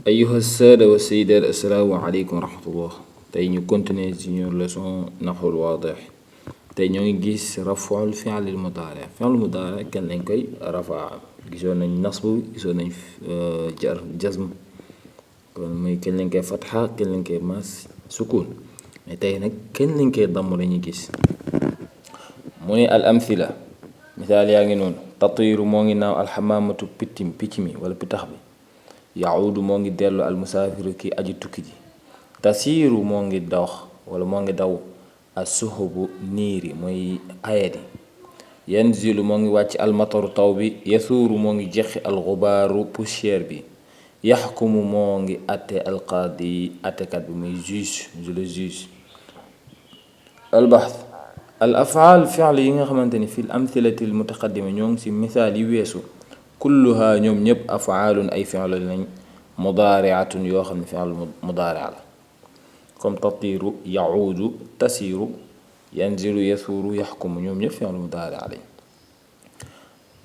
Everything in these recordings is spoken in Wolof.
أيها السادة والسيدات السلام عليكم ورحمة الله. tey ñu continuer ci ñu leçon naxul waadix. tey ñoo ngi gis raf'ul fi'l al mudaari. fi'l mudaari kan lañ koy rafaa. gisoon nañ nasb gisoon nañ jar jazm kon muy kañ lañ koy fatxa kañ lañ koy mas sukun. mais tey nag kañ lañ koy damm lañuy gis. mu ne al amthila misaal yaa ngi noonu. tatiiru moo ngi naaw alxamaamatu picc mi wala pitax bi. yacuudu moo ngi dellu almusaafiru ki aji tukki ji. tasiiru moo ngi dox wala moo ngi daw assuhubu niir yi mooy ayat yi. yanzilu moo ngi wàcc almataru taw bi. yasuuru moo ngi jeqi alxubaaru poussière bi. yaxkumu moo ngi atte alqaadi attekat bi muy juge le juge. albaxth al afaal fi'l yi nga xamante ni fil amthilati al mutaqaddima ñoo ngi ci misaal yi weesu. kulluha ñoom ñëpp afaalun ay fi'l lañ mudaariatun yoo xam ne fi'l mudaaria la comme tatiiru yacuudu tasiiru yanzilu yasuuru yaxkumu ñoom ñëpp fi'l mudaaria lañ.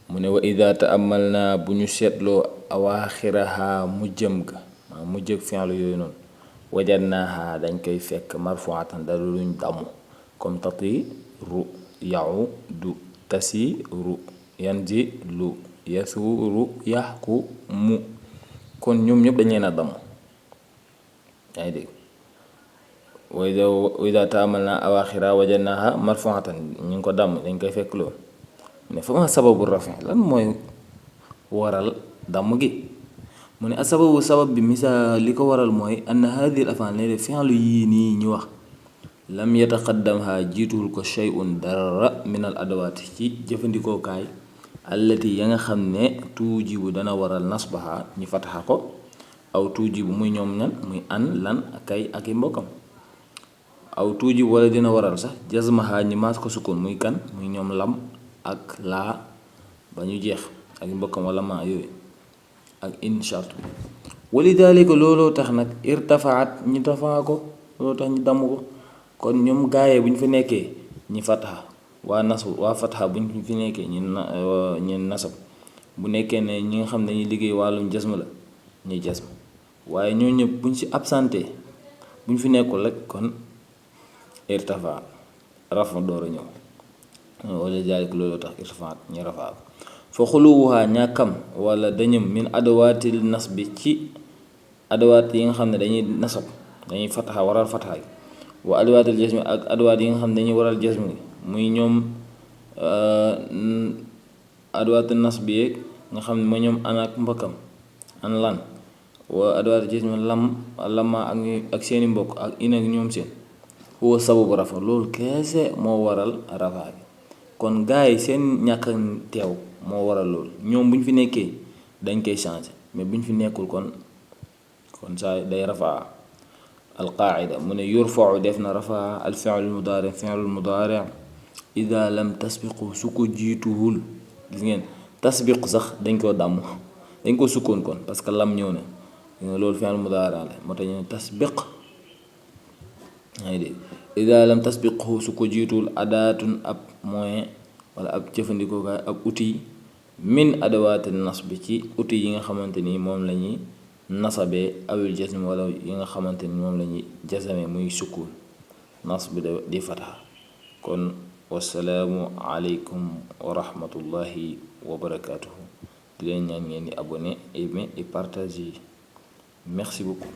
mu ne wa ida taamalna bu ñu seetloo awaaxiraha mujjëm ga mujjëg fi'l yooyu noonu wajadnaaha dañ koy fekk marfuatan da luñ damm comme tatiiru yacuudu tasiiru yanzilu yasuuru yaxkumu kon ñoom ñëpp dañ leen a damm. yaa ngi dégg wa idaa taamalnaa awaaxira wajadnaahaa marfuatan ñu ngi ko damm dañ koy fekk loolu. ne fa ma sababu rafi lan mooy waral damm gi. mu ne asababu sabab bi misaal li ko waral mooy anna haadihi al afaal ne fi'lu yii nii ñu wax lam yataqaddamha jiituwul ko shay'un dara min al adawaati ci jëfandikookaay allati ya nga xam ne tuujibu dana waral nasbaha ñu fataxa ko aw tuujibu muy ñoom ñan muy an lan akay ak i mbokkam aw tuujibu wala dina waral sax jazmaha ñi maas ko sukkoon muy kan muy ñoom lam ak laa ba ñu jeex ak i mbokkam wala ma yooyu ak in shart walidaalika looloo tax nag irtafaat ñi tafaa ko looloo tax ñu damm ko. kon ñoom gaayee bu ñu fi nekkee ñi fataxa waa nasb waa fatxa bu ñu fi nekkee ñi nasab bu nekkee ne ñi nga xam ne dañuy liggéey wàllum jasm la ñuy jasm waaye ñoo ñëpp buñ ci absenté bu ñu fi nekkul rek kon irtafa rafa door a ñëw wala jaalik looloo tax irtafaat ñi rafaa ko fa xuluwuhaa ñàkkam wala dañëm min adawaatil nas bi ci adawaat yi nga xam ne dañuy nasab dañuy fatxa waral fatxa yi wa adawaatil jasmi ak adawaat yi nga xam ne dañuy waral jasmi muy ñoom adawaatu nas bi yeeg nga xam ne ma ñoom an ak mbokkam an lan wa adawaatu jasmi lamma ak seeni mbokk ak in ak ñoom seen huwa sababu rafa loolu keese moo waral rafa bi. kon gars yi seen ñàkk teew moo waral loolu ñoom bu ñu fi nekkee dañ koy changé mais bu ñu fi nekkul kon saa day rafaa. alqaacida mu ne yurfau def na rafaa al fi'l mudaari fi'l mudaari ida lam tasbiqu su ko jiituwul. gis ngeen tasbiq sax dañ koo dàmm dañ ko sukkoon kon parce que lam ñëw na loolu fi'l mudaari la moo tax ñu ne tasbiq. yaa ngi dégg ida lam tasbiqu su ko jiituwul adaatun ab moyen wala ab jëfandikookaay ab outil min adawaati nasb ci outil yi nga xamante ni moom la ñuy nasabee awil jasm wala yi nga xamante ni moom la ñuy jasame muy sukun nas bi di fataha. kon wasalaamu aleykum wa rahmatullahi wa barakaatuhu. di leen ñaan ngeen di abonné aimer et partager. merci beaucoup.